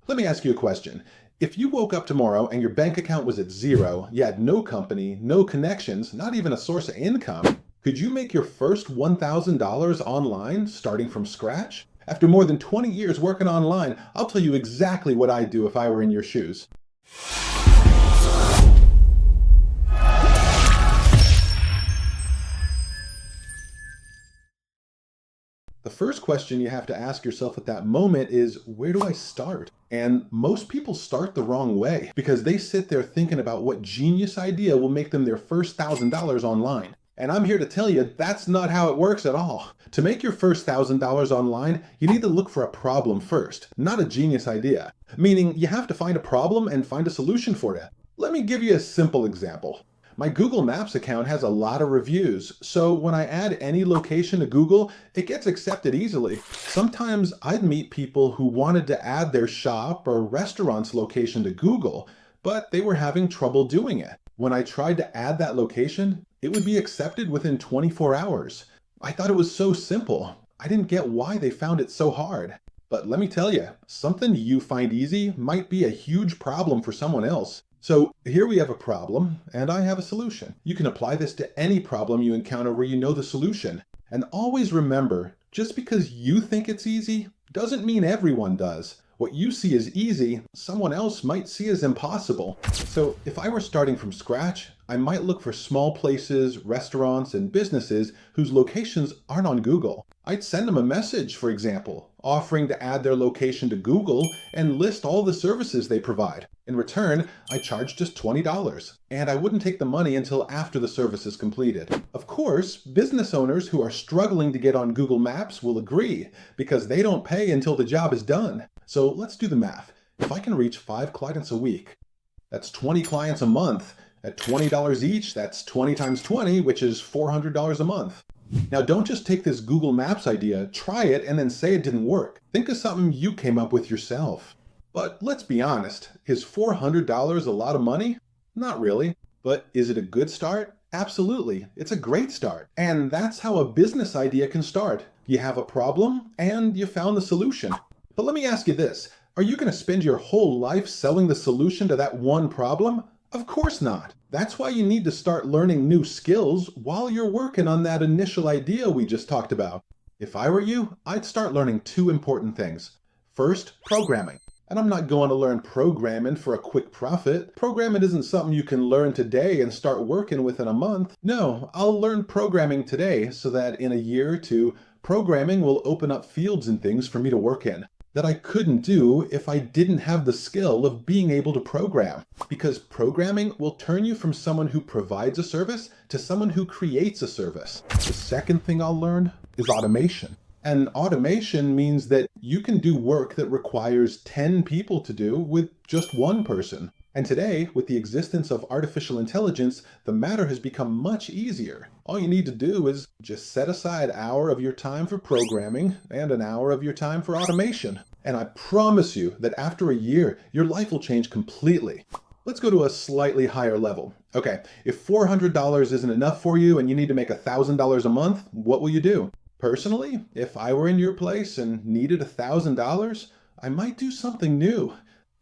Let me ask you a question. If you woke up tomorrow and your bank account was at zero, you had no company, no connections, not even a source of income, could you make your first $1,000 online starting from scratch? After more than 20 years working online, I'll tell you exactly what I'd do if I were in your shoes. The first question you have to ask yourself at that moment is, where do I start? And most people start the wrong way because they sit there thinking about what genius idea will make them their first $1,000 online. And I'm here to tell you that's not how it works at all. To make your first $1,000 online, you need to look for a problem first, not a genius idea. Meaning you have to find a problem and find a solution for it. Let me give you a simple example. My Google Maps account has a lot of reviews, so when I add any location to Google, it gets accepted easily. Sometimes I'd meet people who wanted to add their shop or restaurant's location to Google, but they were having trouble doing it. When I tried to add that location, it would be accepted within 24 hours. I thought it was so simple. I didn't get why they found it so hard. But let me tell you, something you find easy might be a huge problem for someone else. So here we have a problem, and I have a solution. You can apply this to any problem you encounter where you know the solution. And always remember, just because you think it's easy, doesn't mean everyone does. What you see as easy, someone else might see as impossible. So if I were starting from scratch, I might look for small places, restaurants, and businesses whose locations aren't on Google. I'd send them a message, for example, offering to add their location to Google and list all the services they provide. In return, I charge just $20, and I wouldn't take the money until after the service is completed. Of course, business owners who are struggling to get on Google Maps will agree, because they don't pay until the job is done. So let's do the math. If I can reach 5 clients a week, that's 20 clients a month. At $20 each, that's 20 times 20, which is $400 a month. Now don't just take this Google Maps idea, try it, and then say it didn't work. Think of something you came up with yourself. But let's be honest, is $400 a lot of money? Not really. But is it a good start? Absolutely. It's a great start. And that's how a business idea can start. You have a problem, and you found the solution. But let me ask you this. Are you going to spend your whole life selling the solution to that one problem? Of course not. That's why you need to start learning new skills while you're working on that initial idea we just talked about. If I were you, I'd start learning 2 important things. First, programming. And I'm not going to learn programming for a quick profit. Programming isn't something you can learn today and start working with in a month. No, I'll learn programming today so that in a year or 2, programming will open up fields and things for me to work in that I couldn't do if I didn't have the skill of being able to program. Because programming will turn you from someone who provides a service to someone who creates a service. The second thing I'll learn is automation. And automation means that you can do work that requires 10 people to do with just 1 person. And today, with the existence of artificial intelligence, the matter has become much easier. All you need to do is just set aside an hour of your time for programming and an hour of your time for automation. And I promise you that after a year, your life will change completely. Let's go to a slightly higher level. Okay, if $400 isn't enough for you and you need to make $1,000 a month, what will you do? Personally, if I were in your place and needed $1,000, I might do something new.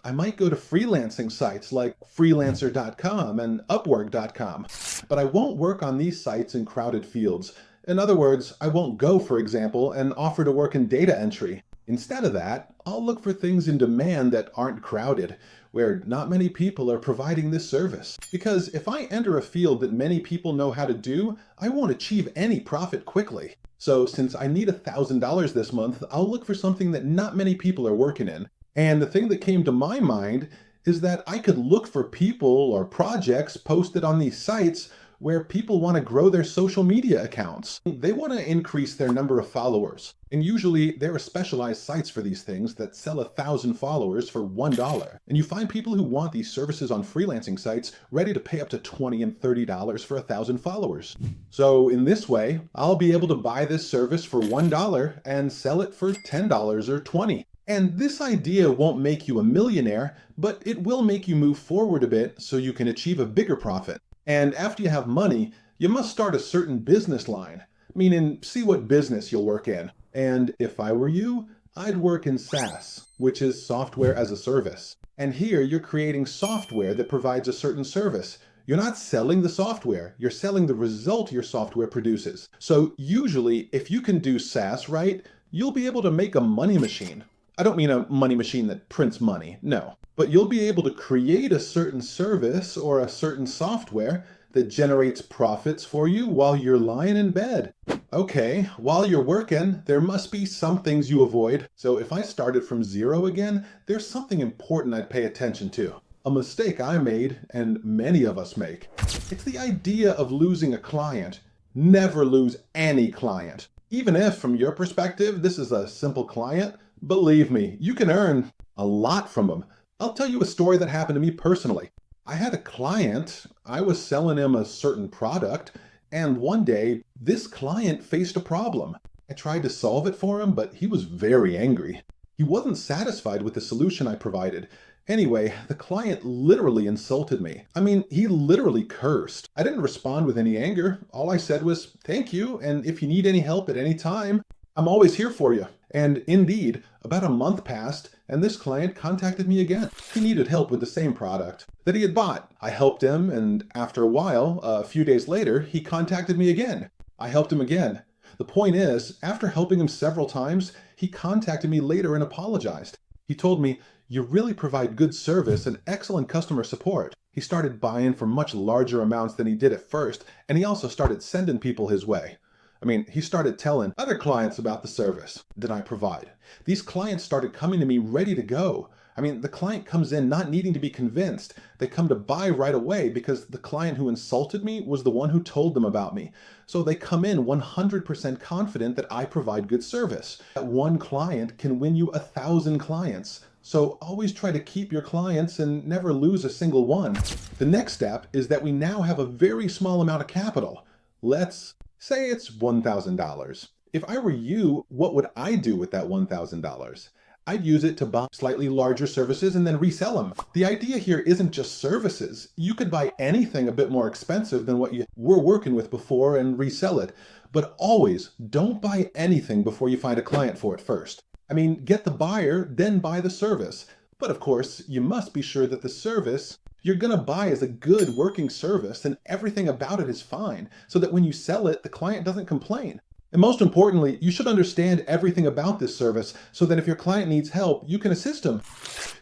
I might go to freelancing sites like freelancer.com and upwork.com, but I won't work on these sites in crowded fields. In other words, I won't go, for example, and offer to work in data entry. Instead of that, I'll look for things in demand that aren't crowded, where not many people are providing this service. Because if I enter a field that many people know how to do, I won't achieve any profit quickly. So since I need $1,000 this month, I'll look for something that not many people are working in. And the thing that came to my mind is that I could look for people or projects posted on these sites where people want to grow their social media accounts. They want to increase their number of followers. And usually there are specialized sites for these things that sell 1,000 followers for $1. And you find people who want these services on freelancing sites ready to pay up to $20 and $30 for 1,000 followers. So in this way, I'll be able to buy this service for $1 and sell it for $10 or $20. And this idea won't make you a millionaire, but it will make you move forward a bit so you can achieve a bigger profit. And after you have money, you must start a certain business line, meaning see what business you'll work in. And if I were you, I'd work in SaaS, which is software as a service. And here you're creating software that provides a certain service. You're not selling the software, you're selling the result your software produces. So usually, if you can do SaaS right, you'll be able to make a money machine. I don't mean a money machine that prints money, no. But you'll be able to create a certain service or a certain software that generates profits for you while you're lying in bed. Okay, while you're working, there must be some things you avoid. So if I started from zero again, there's something important I'd pay attention to. A mistake I made, and many of us make. It's the idea of losing a client. Never lose any client. Even if, from your perspective, this is a simple client, believe me, you can earn a lot from them. I'll tell you a story that happened to me personally. I had a client, I was selling him a certain product, and one day, this client faced a problem. I tried to solve it for him, but he was very angry. He wasn't satisfied with the solution I provided. Anyway, the client literally insulted me. I mean, he literally cursed. I didn't respond with any anger. All I said was, thank you, and if you need any help at any time, I'm always here for you. And indeed, about a month passed, and this client contacted me again. He needed help with the same product that he had bought. I helped him, and after a while, a few days later, he contacted me again. I helped him again. The point is, after helping him several times, he contacted me later and apologized. He told me, you really provide good service and excellent customer support. He started buying for much larger amounts than he did at first, and he also started sending people his way. I mean, he started telling other clients about the service that I provide. These clients started coming to me ready to go. I mean, the client comes in not needing to be convinced. They come to buy right away because the client who insulted me was the one who told them about me. So they come in 100% confident that I provide good service. That one client can win you 1,000 clients. So always try to keep your clients and never lose a single one. The next step is that we now have a very small amount of capital. Let's say it's $1,000. If I were you, what would I do with that $1,000? I'd use it to buy slightly larger services and then resell them. The idea here isn't just services. You could buy anything a bit more expensive than what you were working with before and resell it. But always don't buy anything before you find a client for it first. I mean, get the buyer, then buy the service. But of course, you must be sure that the service you're going to buy is a good working service and everything about it is fine, so that when you sell it, the client doesn't complain. And most importantly, you should understand everything about this service so that if your client needs help, you can assist them.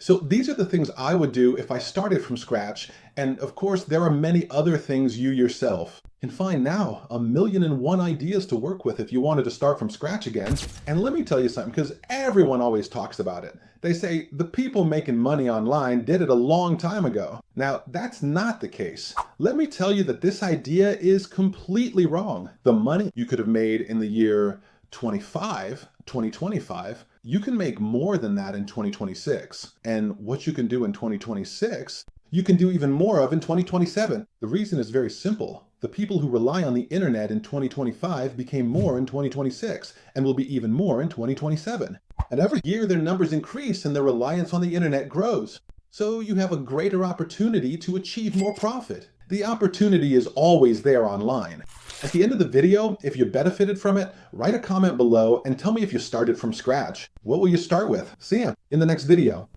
So these are the things I would do if I started from scratch. And of course, there are many other things you yourself can find now. 1,000,001 ideas to work with if you wanted to start from scratch again. And let me tell you something, because everyone always talks about it. They say the people making money online did it a long time ago. Now, that's not the case. Let me tell you that this idea is completely wrong. The money you could have made in the year 2025, you can make more than that in 2026. And what you can do in 2026, you can do even more of in 2027. The reason is very simple. The people who rely on the internet in 2025 became more in 2026 and will be even more in 2027. And every year their numbers increase and their reliance on the internet grows. So you have a greater opportunity to achieve more profit. The opportunity is always there online. At the end of the video, if you benefited from it, write a comment below and tell me if you started from scratch. What will you start with? See ya in the next video.